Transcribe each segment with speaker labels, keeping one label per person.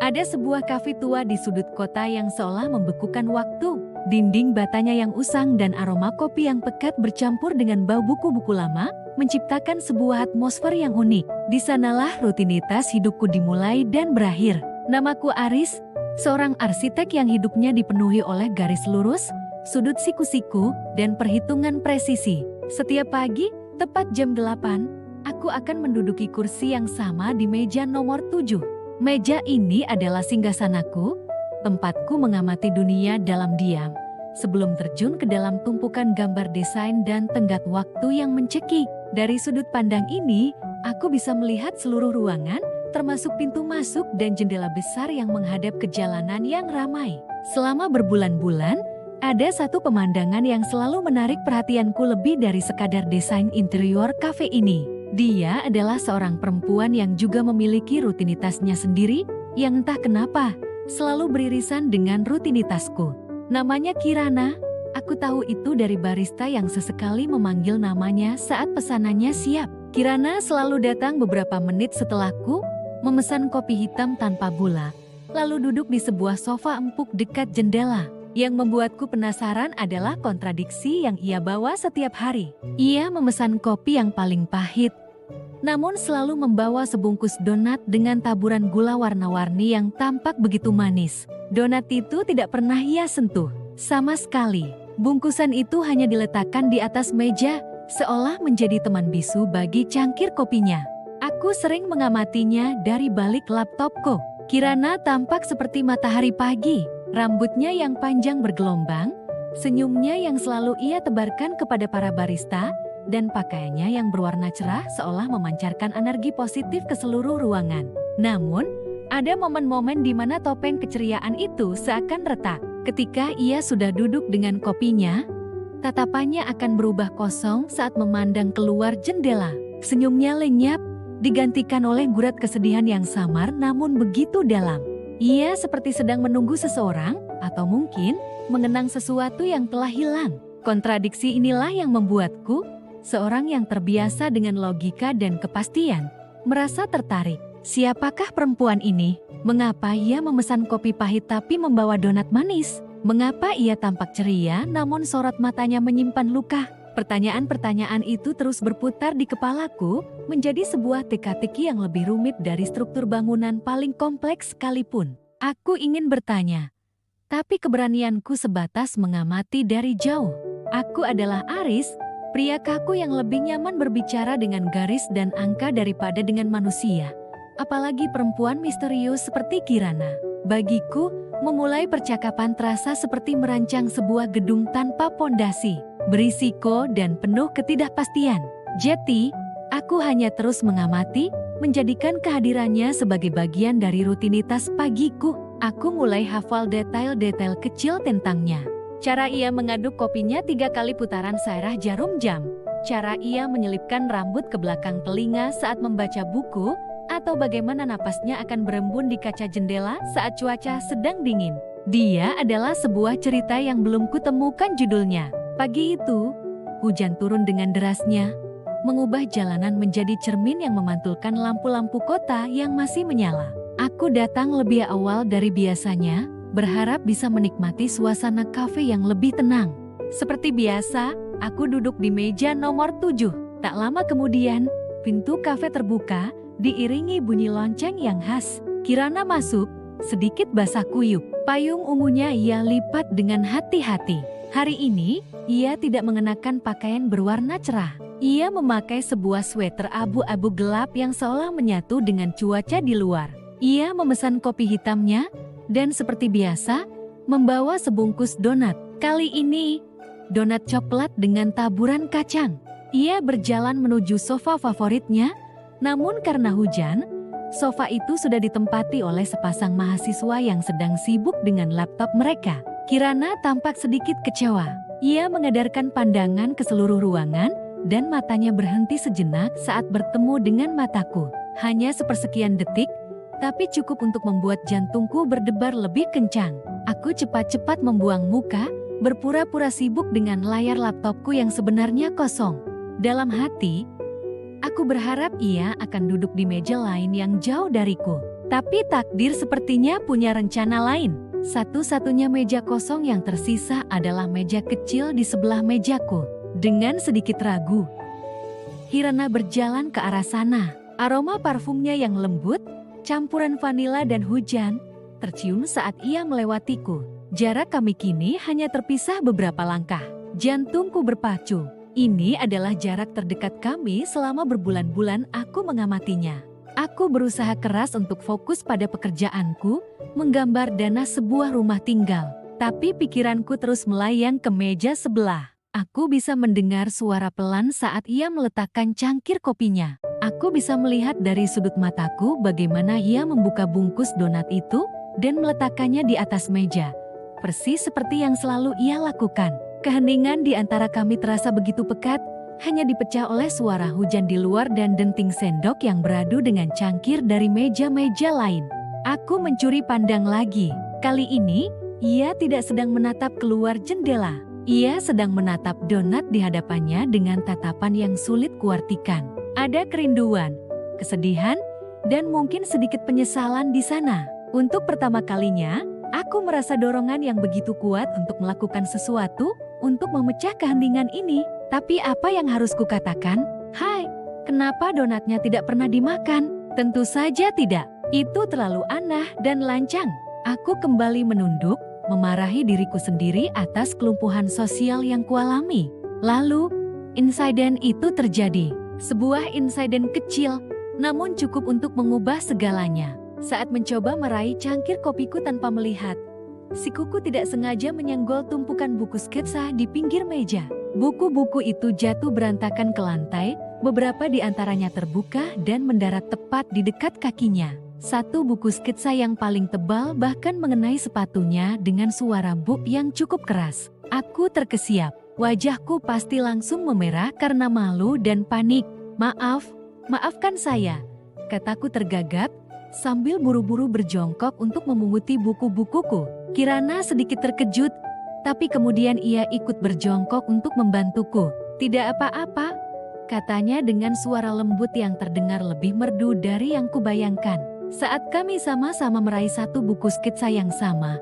Speaker 1: Ada sebuah kafe tua di sudut kota yang seolah membekukan waktu. Dinding batanya yang usang dan aroma kopi yang pekat bercampur dengan bau buku-buku lama, menciptakan sebuah atmosfer yang unik. Di sanalah rutinitas hidupku dimulai dan berakhir. Namaku Aris, seorang arsitek yang hidupnya dipenuhi oleh garis lurus, sudut siku-siku, dan perhitungan presisi. Setiap pagi, tepat jam 8, aku akan menduduki kursi yang sama di meja nomor 7. Meja ini adalah singgasanaku, tempatku mengamati dunia dalam diam, sebelum terjun ke dalam tumpukan gambar desain dan tenggat waktu yang mencekik. Dari sudut pandang ini, aku bisa melihat seluruh ruangan, termasuk pintu masuk dan jendela besar yang menghadap ke jalanan yang ramai. Selama berbulan-bulan, ada satu pemandangan yang selalu menarik perhatianku lebih dari sekadar desain interior kafe ini. Dia adalah seorang perempuan yang juga memiliki rutinitasnya sendiri, yang entah kenapa selalu beririsan dengan rutinitasku. Namanya Kirana. Aku tahu itu dari barista yang sesekali memanggil namanya saat pesanannya siap. Kirana selalu datang beberapa menit setelahku, memesan kopi hitam tanpa gula, lalu duduk di sebuah sofa empuk dekat jendela. Yang membuatku penasaran adalah kontradiksi yang ia bawa setiap hari. Ia memesan kopi yang paling pahit, namun selalu membawa sebungkus donat dengan taburan gula warna-warni yang tampak begitu manis. Donat itu tidak pernah ia sentuh sama sekali. Bungkusan itu hanya diletakkan di atas meja, seolah menjadi teman bisu bagi cangkir kopinya. Aku sering mengamatinya dari balik laptopku. Kirana tampak seperti matahari pagi. Rambutnya yang panjang bergelombang, senyumnya yang selalu ia tebarkan kepada para barista, dan pakaiannya yang berwarna cerah seolah memancarkan energi positif ke seluruh ruangan. Namun, ada momen-momen di mana topeng keceriaan itu seakan retak. Ketika ia sudah duduk dengan kopinya, tatapannya akan berubah kosong saat memandang keluar jendela. Senyumnya lenyap, digantikan oleh gurat kesedihan yang samar namun begitu dalam. Ia seperti sedang menunggu seseorang, atau mungkin mengenang sesuatu yang telah hilang. Kontradiksi inilah yang membuatku, seorang yang terbiasa dengan logika dan kepastian, merasa tertarik. Siapakah perempuan ini? Mengapa ia memesan kopi pahit tapi membawa donat manis? Mengapa ia tampak ceria namun sorot matanya menyimpan luka? Pertanyaan-pertanyaan itu terus berputar di kepalaku, menjadi sebuah teka-teki yang lebih rumit dari struktur bangunan paling kompleks sekalipun. Aku ingin bertanya, tapi keberanianku sebatas mengamati dari jauh. Aku adalah Aris, pria kaku yang lebih nyaman berbicara dengan garis dan angka daripada dengan manusia. Apalagi perempuan misterius seperti Kirana. Bagiku, memulai percakapan terasa seperti merancang sebuah gedung tanpa pondasi, berisiko dan penuh ketidakpastian. Jadi, aku hanya terus mengamati, menjadikan kehadirannya sebagai bagian dari rutinitas pagiku. Aku mulai hafal detail-detail kecil tentangnya. Cara ia mengaduk kopinya 3 kali putaran searah jarum jam. Cara ia menyelipkan rambut ke belakang telinga saat membaca buku, atau bagaimana napasnya akan berembun di kaca jendela saat cuaca sedang dingin. Dia adalah sebuah cerita yang belum kutemukan judulnya. Pagi itu, hujan turun dengan derasnya, mengubah jalanan menjadi cermin yang memantulkan lampu-lampu kota yang masih menyala. Aku datang lebih awal dari biasanya, berharap bisa menikmati suasana kafe yang lebih tenang. Seperti biasa, aku duduk di meja nomor 7. Tak lama kemudian, pintu kafe terbuka, diiringi bunyi lonceng yang khas. Kirana masuk, sedikit basah kuyup. Payung ungunya ia lipat dengan hati-hati. Hari ini, ia tidak mengenakan pakaian berwarna cerah. Ia memakai sebuah sweater abu-abu gelap yang seolah menyatu dengan cuaca di luar. Ia memesan kopi hitamnya, dan seperti biasa, membawa sebungkus donat. Kali ini, donat coklat dengan taburan kacang. Ia berjalan menuju sofa favoritnya, namun karena hujan, sofa itu sudah ditempati oleh sepasang mahasiswa yang sedang sibuk dengan laptop mereka. Kirana tampak sedikit kecewa. Ia mengedarkan pandangan ke seluruh ruangan, dan matanya berhenti sejenak saat bertemu dengan mataku. Hanya sepersekian detik, tapi cukup untuk membuat jantungku berdebar lebih kencang. Aku cepat-cepat membuang muka, berpura-pura sibuk dengan layar laptopku yang sebenarnya kosong. Dalam hati, aku berharap ia akan duduk di meja lain yang jauh dariku. Tapi takdir sepertinya punya rencana lain. Satu-satunya meja kosong yang tersisa adalah meja kecil di sebelah mejaku. Dengan sedikit ragu, Kirana berjalan ke arah sana. Aroma parfumnya yang lembut, campuran vanila dan hujan, tercium saat ia melewatiku. Jarak kami kini hanya terpisah beberapa langkah. Jantungku berpacu. Ini adalah jarak terdekat kami selama berbulan-bulan aku mengamatinya. Aku berusaha keras untuk fokus pada pekerjaanku, menggambar dana sebuah rumah tinggal. Tapi pikiranku terus melayang ke meja sebelah. Aku bisa mendengar suara pelan saat ia meletakkan cangkir kopinya. Aku bisa melihat dari sudut mataku bagaimana ia membuka bungkus donat itu dan meletakkannya di atas meja. Persis seperti yang selalu ia lakukan. Keheningan di antara kami terasa begitu pekat, hanya dipecah oleh suara hujan di luar dan denting sendok yang beradu dengan cangkir dari meja-meja lain. Aku mencuri pandang lagi. Kali ini, ia tidak sedang menatap keluar jendela. Ia sedang menatap donat di hadapannya dengan tatapan yang sulit kuartikan. Ada kerinduan, kesedihan, dan mungkin sedikit penyesalan di sana. Untuk pertama kalinya, aku merasa dorongan yang begitu kuat untuk melakukan sesuatu untuk memecah keheningan ini. Tapi apa yang harus kukatakan? Hai, kenapa donatnya tidak pernah dimakan? Tentu saja tidak. Itu terlalu aneh dan lancang. Aku kembali menunduk, memarahi diriku sendiri atas kelumpuhan sosial yang kualami. Lalu, insiden itu terjadi. Sebuah insiden kecil, namun cukup untuk mengubah segalanya. Saat mencoba meraih cangkir kopiku tanpa melihat, sikuku tidak sengaja menyenggol tumpukan buku sketsa di pinggir meja. Buku-buku itu jatuh berantakan ke lantai, beberapa di antaranya terbuka dan mendarat tepat di dekat kakinya. Satu buku sketsa yang paling tebal bahkan mengenai sepatunya dengan suara buk yang cukup keras. Aku terkesiap. Wajahku pasti langsung memerah karena malu dan panik. Maafkan saya, kataku tergagap sambil buru-buru berjongkok untuk memunguti buku-bukuku. Kirana sedikit terkejut, tapi kemudian ia ikut berjongkok untuk membantuku. Tidak apa-apa, katanya dengan suara lembut yang terdengar lebih merdu dari yang kubayangkan. Saat kami sama-sama meraih satu buku sketsa yang sama,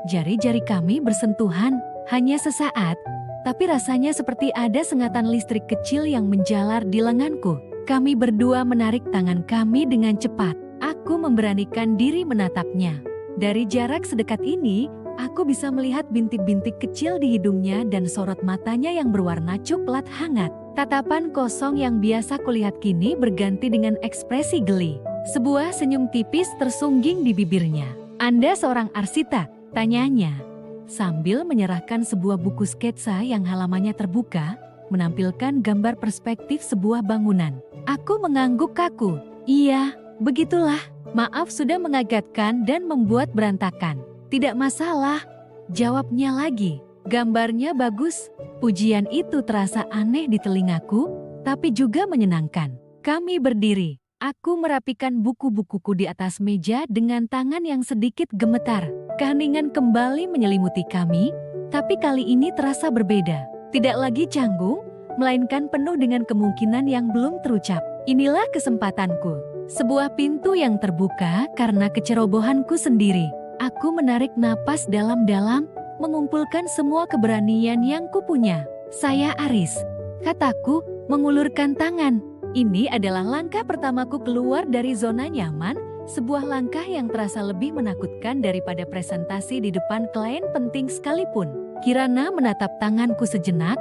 Speaker 1: jari-jari kami bersentuhan, hanya sesaat, tapi rasanya seperti ada sengatan listrik kecil yang menjalar di lenganku. Kami berdua menarik tangan kami dengan cepat. Aku memberanikan diri menatapnya. Dari jarak sedekat ini, aku bisa melihat bintik-bintik kecil di hidungnya dan sorot matanya yang berwarna coklat hangat. Tatapan kosong yang biasa kulihat kini berganti dengan ekspresi geli. Sebuah senyum tipis tersungging di bibirnya. Anda seorang arsitek, tanyanya. Sambil menyerahkan sebuah buku sketsa yang halamannya terbuka, menampilkan gambar perspektif sebuah bangunan. Aku mengangguk kaku. Iya, begitulah. Maaf sudah mengagetkan dan membuat berantakan. Tidak masalah, jawabnya lagi. Gambarnya bagus. Pujian itu terasa aneh di telingaku, tapi juga menyenangkan. Kami berdiri. Aku merapikan buku-bukuku di atas meja dengan tangan yang sedikit gemetar. Keheningan kembali menyelimuti kami, tapi kali ini terasa berbeda. Tidak lagi canggung, melainkan penuh dengan kemungkinan yang belum terucap. Inilah kesempatanku. Sebuah pintu yang terbuka karena kecerobohanku sendiri. Aku menarik napas dalam-dalam, mengumpulkan semua keberanian yang kupunya. Saya Aris, kataku, mengulurkan tangan. Ini adalah langkah pertamaku keluar dari zona nyaman, sebuah langkah yang terasa lebih menakutkan daripada presentasi di depan klien penting sekalipun. Kirana menatap tanganku sejenak,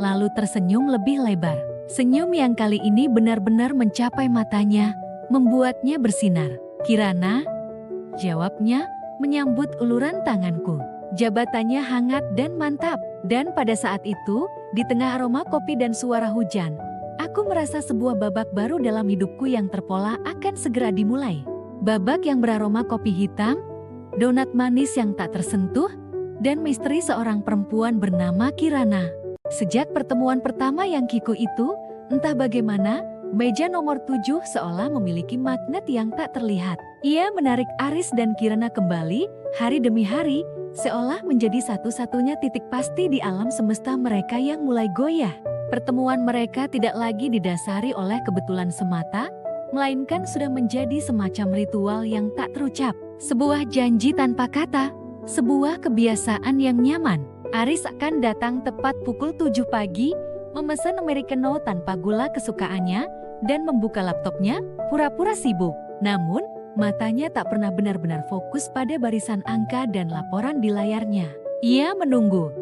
Speaker 1: lalu tersenyum lebih lebar. Senyum yang kali ini benar-benar mencapai matanya, membuatnya bersinar. Kirana, jawabnya, menyambut uluran tanganku. Jabatannya hangat dan mantap. Dan pada saat itu, di tengah aroma kopi dan suara hujan, aku merasa sebuah babak baru dalam hidupku yang terpola akan segera dimulai. Babak yang beraroma kopi hitam, donat manis yang tak tersentuh, dan misteri seorang perempuan bernama Kirana. Sejak pertemuan pertama yang kiku itu, entah bagaimana, meja nomor 7 seolah memiliki magnet yang tak terlihat. Ia menarik Aris dan Kirana kembali, hari demi hari, seolah menjadi satu-satunya titik pasti di alam semesta mereka yang mulai goyah. Pertemuan mereka tidak lagi didasari oleh kebetulan semata, melainkan sudah menjadi semacam ritual yang tak terucap. Sebuah janji tanpa kata, sebuah kebiasaan yang nyaman. Aris akan datang tepat pukul 7 pagi, memesan americano tanpa gula kesukaannya, dan membuka laptopnya, pura-pura sibuk. Namun, matanya tak pernah benar-benar fokus pada barisan angka dan laporan di layarnya. Ia menunggu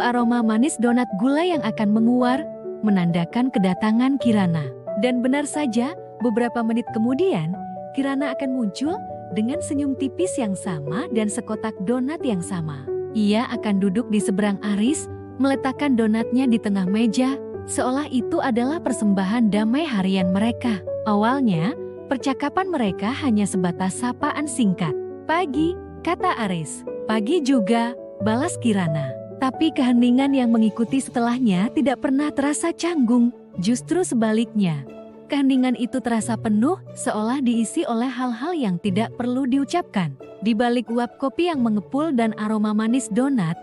Speaker 1: aroma manis donat gula yang akan menguar, menandakan kedatangan Kirana. Dan benar saja, beberapa menit kemudian, Kirana akan muncul dengan senyum tipis yang sama dan sekotak donat yang sama. Ia akan duduk di seberang Aris, meletakkan donatnya di tengah meja, seolah itu adalah persembahan damai harian mereka. Awalnya, percakapan mereka hanya sebatas sapaan singkat. "Pagi," kata Aris. "Pagi juga," balas Kirana. Tapi keheningan yang mengikuti setelahnya tidak pernah terasa canggung. Justru sebaliknya, keheningan itu terasa penuh, seolah diisi oleh hal-hal yang tidak perlu diucapkan. Di balik uap kopi yang mengepul dan aroma manis donat,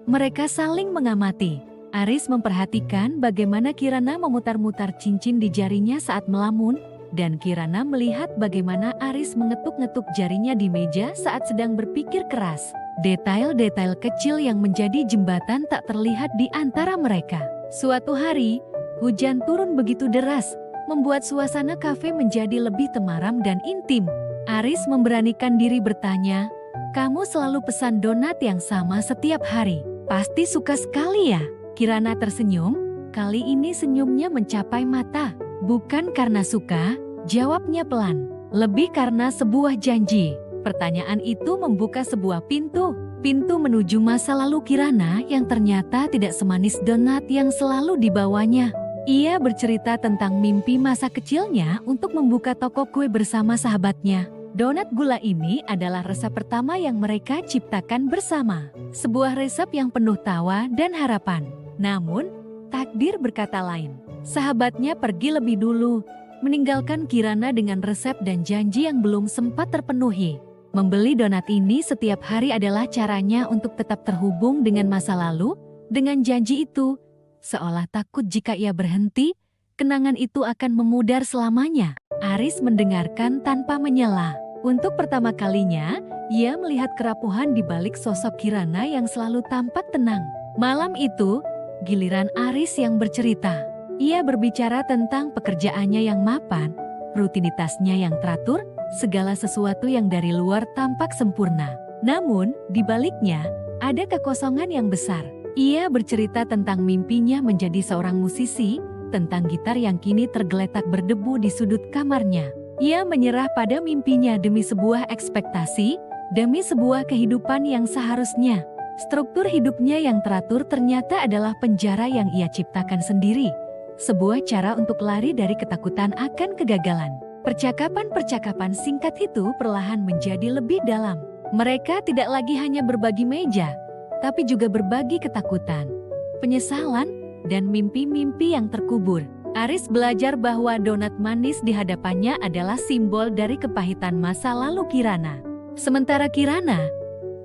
Speaker 1: mereka saling mengamati. Aris memperhatikan bagaimana Kirana memutar-mutar cincin di jarinya saat melamun, dan Kirana melihat bagaimana Aris mengetuk-ngetuk jarinya di meja saat sedang berpikir keras. Detail-detail kecil yang menjadi jembatan tak terlihat di antara mereka. Suatu hari, hujan turun begitu deras, membuat suasana kafe menjadi lebih temaram dan intim. Aris memberanikan diri bertanya, "Kamu selalu pesan donat yang sama setiap hari. Pasti suka sekali ya?" Kirana tersenyum, kali ini senyumnya mencapai mata. "Bukan karena suka," jawabnya pelan. "Lebih karena sebuah janji." Pertanyaan itu membuka sebuah pintu menuju masa lalu Kirana yang ternyata tidak semanis donat yang selalu dibawanya. Ia bercerita tentang mimpi masa kecilnya untuk membuka toko kue bersama sahabatnya. Donat gula ini adalah resep pertama yang mereka ciptakan bersama. Sebuah resep yang penuh tawa dan harapan. Namun, takdir berkata lain. Sahabatnya pergi lebih dulu, meninggalkan Kirana dengan resep dan janji yang belum sempat terpenuhi. Membeli donat ini setiap hari adalah caranya untuk tetap terhubung dengan masa lalu, dengan janji itu. Seolah takut jika ia berhenti, kenangan itu akan memudar selamanya. Aris mendengarkan tanpa menyela. Untuk pertama kalinya, ia melihat kerapuhan di balik sosok Kirana yang selalu tampak tenang. Malam itu, giliran Aris yang bercerita. Ia berbicara tentang pekerjaannya yang mapan, rutinitasnya yang teratur, segala sesuatu yang dari luar tampak sempurna. Namun, di baliknya, ada kekosongan yang besar. Ia bercerita tentang mimpinya menjadi seorang musisi, tentang gitar yang kini tergeletak berdebu di sudut kamarnya. Ia menyerah pada mimpinya demi sebuah ekspektasi, demi sebuah kehidupan yang seharusnya. Struktur hidupnya yang teratur ternyata adalah penjara yang ia ciptakan sendiri. Sebuah cara untuk lari dari ketakutan akan kegagalan. Percakapan-percakapan singkat itu perlahan menjadi lebih dalam. Mereka tidak lagi hanya berbagi meja, tapi juga berbagi ketakutan, penyesalan, dan mimpi-mimpi yang terkubur. Aris belajar bahwa donat manis di hadapannya adalah simbol dari kepahitan masa lalu Kirana. Sementara Kirana,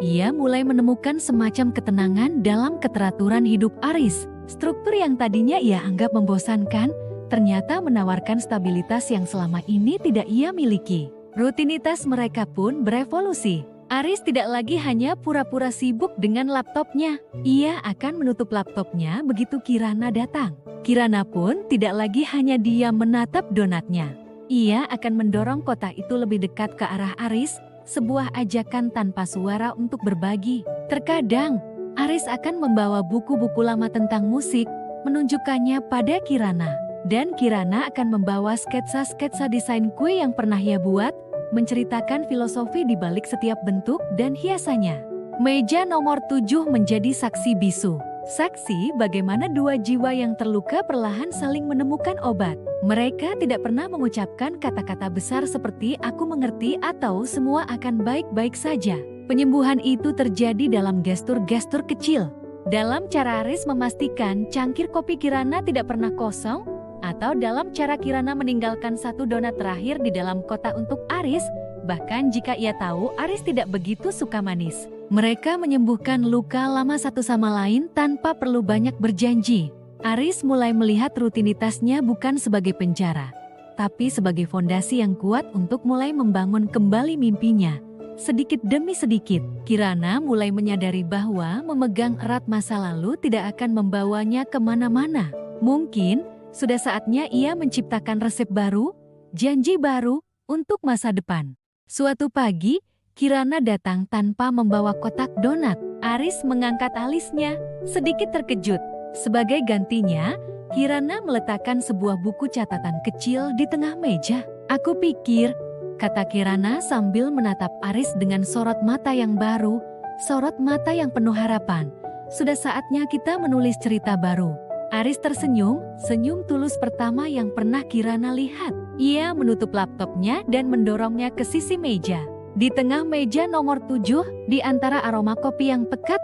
Speaker 1: ia mulai menemukan semacam ketenangan dalam keteraturan hidup Aris. Struktur yang tadinya ia anggap membosankan, ternyata menawarkan stabilitas yang selama ini tidak ia miliki. Rutinitas mereka pun berevolusi. Aris tidak lagi hanya pura-pura sibuk dengan laptopnya. Ia akan menutup laptopnya begitu Kirana datang. Kirana pun tidak lagi hanya diam menatap donatnya. Ia akan mendorong kotak itu lebih dekat ke arah Aris, sebuah ajakan tanpa suara untuk berbagi. Terkadang, Aris akan membawa buku-buku lama tentang musik, menunjukkannya pada Kirana. Dan Kirana akan membawa sketsa-sketsa desain kue yang pernah ia buat, menceritakan filosofi di balik setiap bentuk dan hiasannya. Meja nomor 7 menjadi saksi bisu. Saksi bagaimana dua jiwa yang terluka perlahan saling menemukan obat. Mereka tidak pernah mengucapkan kata-kata besar seperti "aku mengerti" atau "semua akan baik-baik saja". Penyembuhan itu terjadi dalam gestur-gestur kecil. Dalam cara Aris memastikan cangkir kopi Kirana tidak pernah kosong, atau dalam cara Kirana meninggalkan satu donat terakhir di dalam kotak untuk Aris, bahkan jika ia tahu Aris tidak begitu suka manis. Mereka menyembuhkan luka lama satu sama lain tanpa perlu banyak berjanji. Aris mulai melihat rutinitasnya bukan sebagai penjara, tapi sebagai fondasi yang kuat untuk mulai membangun kembali mimpinya. Sedikit demi sedikit, Kirana mulai menyadari bahwa memegang erat masa lalu tidak akan membawanya kemana-mana. Mungkin sudah saatnya ia menciptakan resep baru, janji baru untuk masa depan. Suatu pagi, Kirana datang tanpa membawa kotak donat. Aris mengangkat alisnya, sedikit terkejut. Sebagai gantinya, Kirana meletakkan sebuah buku catatan kecil di tengah meja. "Aku pikir," kata Kirana sambil menatap Aris dengan sorot mata yang baru, sorot mata yang penuh harapan. "Sudah saatnya kita menulis cerita baru." Aris tersenyum, senyum tulus pertama yang pernah Kirana lihat. Ia menutup laptopnya dan mendorongnya ke sisi meja. Di tengah meja nomor 7, di antara aroma kopi yang pekat,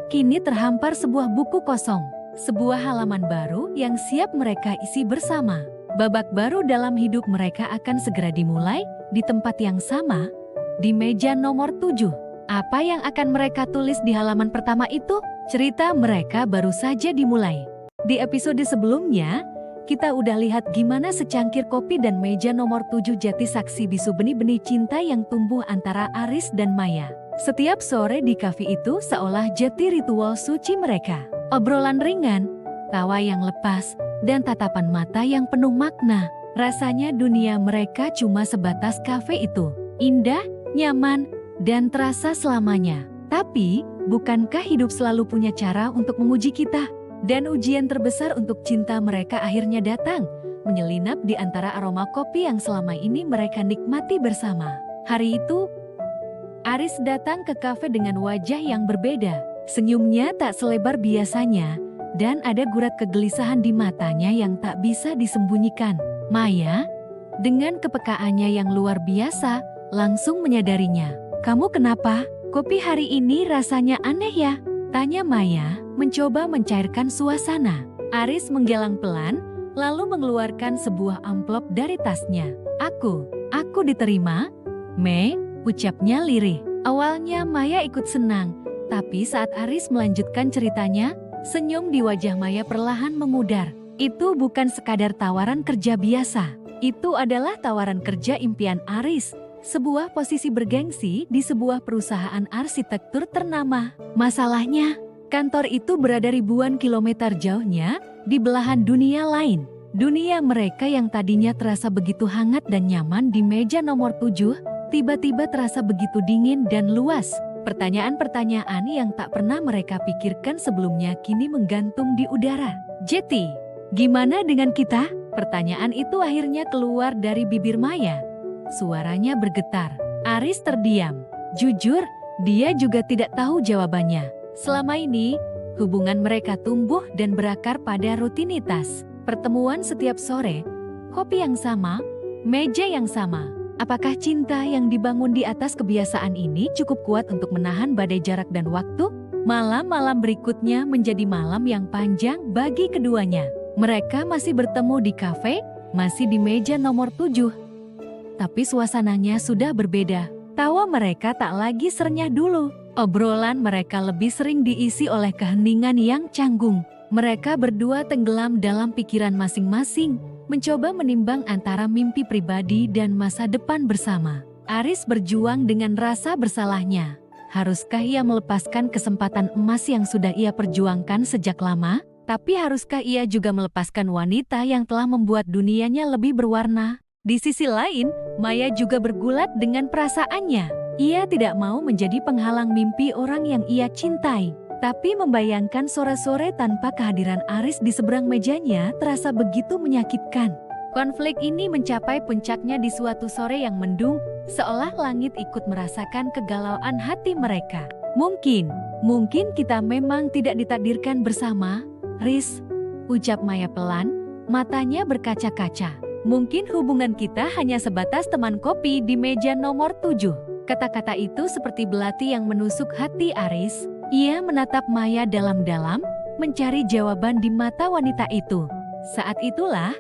Speaker 1: kini terhampar sebuah buku kosong. Sebuah halaman baru yang siap mereka isi bersama. Babak baru dalam hidup mereka akan segera dimulai di tempat yang sama, di meja nomor 7. Apa yang akan mereka tulis di halaman pertama itu? Cerita mereka baru saja dimulai. Di episode sebelumnya, kita udah lihat gimana secangkir kopi dan meja nomor 7 jadi saksi bisu benih-benih cinta yang tumbuh antara Aris dan Maya. Setiap sore di kafe itu seolah jadi ritual suci mereka. Obrolan ringan, tawa yang lepas, dan tatapan mata yang penuh makna. Rasanya dunia mereka cuma sebatas kafe itu. Indah, nyaman, dan terasa selamanya. Tapi, bukankah hidup selalu punya cara untuk menguji kita? Dan ujian terbesar untuk cinta mereka akhirnya datang, menyelinap di antara aroma kopi yang selama ini mereka nikmati bersama. Hari itu, Aris datang ke kafe dengan wajah yang berbeda. Senyumnya tak selebar biasanya, dan ada gurat kegelisahan di matanya yang tak bisa disembunyikan. Maya, dengan kepekaannya yang luar biasa, langsung menyadarinya. "Kamu kenapa? Kopi hari ini rasanya aneh ya?" tanya Maya, mencoba mencairkan suasana. Aris menggelang pelan, lalu mengeluarkan sebuah amplop dari tasnya. Aku diterima, Mei," ucapnya lirih. Awalnya Maya ikut senang, tapi saat Aris melanjutkan ceritanya, senyum di wajah Maya perlahan memudar. Itu bukan sekadar tawaran kerja biasa. Itu adalah tawaran kerja impian Aris. Sebuah posisi bergengsi di sebuah perusahaan arsitektur ternama. Masalahnya, kantor itu berada ribuan kilometer jauhnya di belahan dunia lain. Dunia mereka yang tadinya terasa begitu hangat dan nyaman di meja nomor 7, tiba-tiba terasa begitu dingin dan luas. Pertanyaan-pertanyaan yang tak pernah mereka pikirkan sebelumnya kini menggantung di udara. "Jeti, gimana dengan kita?" Pertanyaan itu akhirnya keluar dari bibir Maya. Suaranya bergetar. Aris terdiam. Jujur, dia juga tidak tahu jawabannya. Selama ini, hubungan mereka tumbuh dan berakar pada rutinitas. Pertemuan setiap sore, kopi yang sama, meja yang sama. Apakah cinta yang dibangun di atas kebiasaan ini cukup kuat untuk menahan badai jarak dan waktu? Malam-malam berikutnya menjadi malam yang panjang bagi keduanya. Mereka masih bertemu di kafe, masih di meja nomor 7. Tapi suasananya sudah berbeda. Tawa mereka tak lagi serenyah dulu. Obrolan mereka lebih sering diisi oleh keheningan yang canggung. Mereka berdua tenggelam dalam pikiran masing-masing, mencoba menimbang antara mimpi pribadi dan masa depan bersama. Aris berjuang dengan rasa bersalahnya. Haruskah ia melepaskan kesempatan emas yang sudah ia perjuangkan sejak lama? Tapi haruskah ia juga melepaskan wanita yang telah membuat dunianya lebih berwarna? Di sisi lain, Maya juga bergulat dengan perasaannya. Ia tidak mau menjadi penghalang mimpi orang yang ia cintai. Tapi membayangkan sore-sore tanpa kehadiran Aris di seberang mejanya terasa begitu menyakitkan. Konflik ini mencapai puncaknya di suatu sore yang mendung, seolah langit ikut merasakan kegalauan hati mereka. Mungkin kita memang tidak ditakdirkan bersama, Riz, ucap Maya pelan, matanya berkaca-kaca. Mungkin hubungan kita hanya sebatas teman kopi di meja nomor 7. Kata-kata itu seperti belati yang menusuk hati Aris. Ia menatap Maya dalam-dalam, mencari jawaban di mata wanita itu. Saat itulah,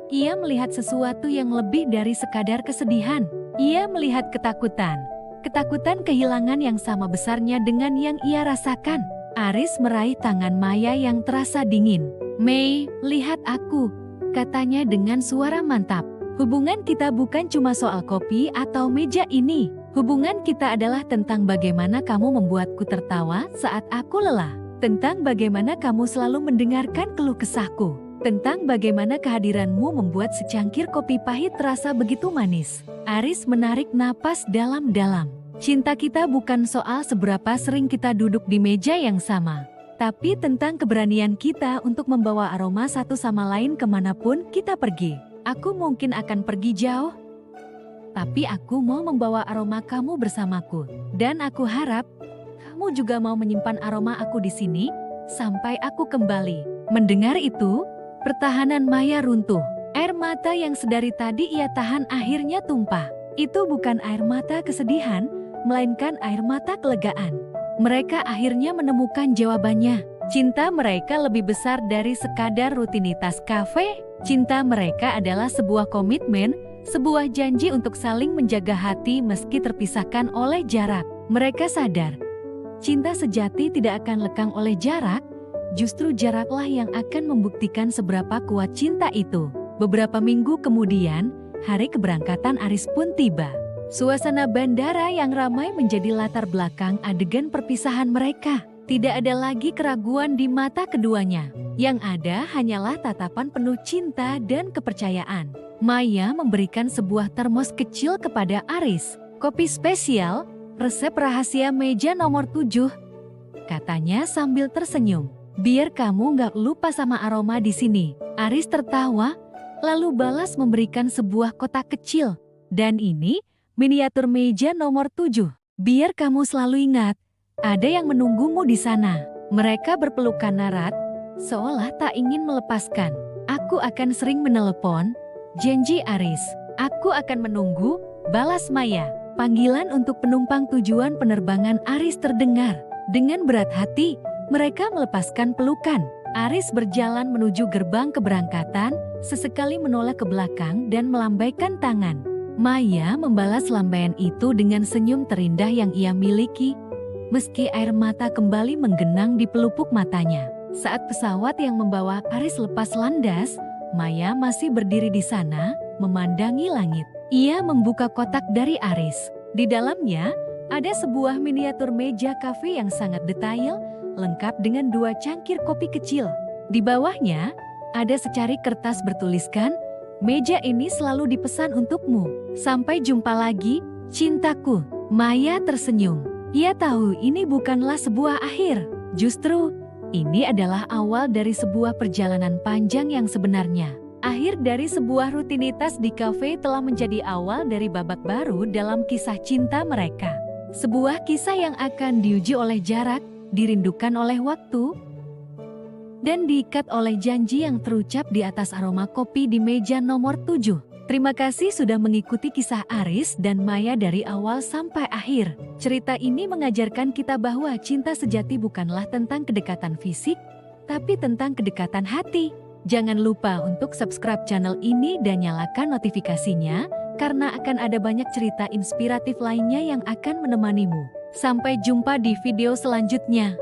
Speaker 1: ia melihat sesuatu yang lebih dari sekadar kesedihan. Ia melihat ketakutan. Ketakutan kehilangan yang sama besarnya dengan yang ia rasakan. Aris meraih tangan Maya yang terasa dingin. "Mei, lihat aku," katanya dengan suara mantap. Hubungan kita bukan cuma soal kopi atau meja ini. Hubungan kita adalah tentang bagaimana kamu membuatku tertawa saat aku lelah. Tentang bagaimana kamu selalu mendengarkan keluh kesahku. Tentang bagaimana kehadiranmu membuat secangkir kopi pahit terasa begitu manis. Aris menarik napas dalam-dalam. Cinta kita bukan soal seberapa sering kita duduk di meja yang sama. Tapi tentang keberanian kita untuk membawa aroma satu sama lain kemanapun kita pergi. Aku mungkin akan pergi jauh, tapi aku mau membawa aroma kamu bersamaku. Dan aku harap kamu juga mau menyimpan aroma aku di sini sampai aku kembali. Mendengar itu, pertahanan Maya runtuh. Air mata yang sedari tadi ia tahan akhirnya tumpah. Itu bukan air mata kesedihan, melainkan air mata kelegaan. Mereka akhirnya menemukan jawabannya. Cinta mereka lebih besar dari sekadar rutinitas kafe. Cinta mereka adalah sebuah komitmen, sebuah janji untuk saling menjaga hati meski terpisahkan oleh jarak. Mereka sadar, cinta sejati tidak akan lekang oleh jarak, justru jaraklah yang akan membuktikan seberapa kuat cinta itu. Beberapa minggu kemudian, hari keberangkatan Aris pun tiba. Suasana bandara yang ramai menjadi latar belakang adegan perpisahan mereka. Tidak ada lagi keraguan di mata keduanya. Yang ada hanyalah tatapan penuh cinta dan kepercayaan. Maya memberikan sebuah termos kecil kepada Aris. Kopi spesial, resep rahasia meja nomor 7. Katanya sambil tersenyum. Biar kamu gak lupa sama aroma di sini. Aris tertawa, lalu balas memberikan sebuah kotak kecil. Dan ini miniatur meja nomor 7. Biar kamu selalu ingat, ada yang menunggumu di sana. Mereka berpelukan erat, seolah tak ingin melepaskan. Aku akan sering menelepon, janji Aris. Aku akan menunggu, balas Maya. Panggilan untuk penumpang tujuan penerbangan Aris terdengar. Dengan berat hati, mereka melepaskan pelukan. Aris berjalan menuju gerbang keberangkatan, sesekali menoleh ke belakang dan melambaikan tangan. Maya membalas lambaian itu dengan senyum terindah yang ia miliki. Meski air mata kembali menggenang di pelupuk matanya. Saat pesawat yang membawa Aris lepas landas, Maya masih berdiri di sana, memandangi langit. Ia membuka kotak dari Aris. Di dalamnya, ada sebuah miniatur meja kafe yang sangat detail, lengkap dengan 2 cangkir kopi kecil. Di bawahnya, ada secari kertas bertuliskan, "Meja ini selalu dipesan untukmu. Sampai jumpa lagi, cintaku." Maya tersenyum. Ia tahu ini bukanlah sebuah akhir. Justru, ini adalah awal dari sebuah perjalanan panjang yang sebenarnya. Akhir dari sebuah rutinitas di kafe telah menjadi awal dari babak baru dalam kisah cinta mereka. Sebuah kisah yang akan diuji oleh jarak, dirindukan oleh waktu, dan diikat oleh janji yang terucap di atas aroma kopi di meja nomor 7. Terima kasih sudah mengikuti kisah Aris dan Maya dari awal sampai akhir. Cerita ini mengajarkan kita bahwa cinta sejati bukanlah tentang kedekatan fisik, tapi tentang kedekatan hati. Jangan lupa untuk subscribe channel ini dan nyalakan notifikasinya, karena akan ada banyak cerita inspiratif lainnya yang akan menemanimu. Sampai jumpa di video selanjutnya.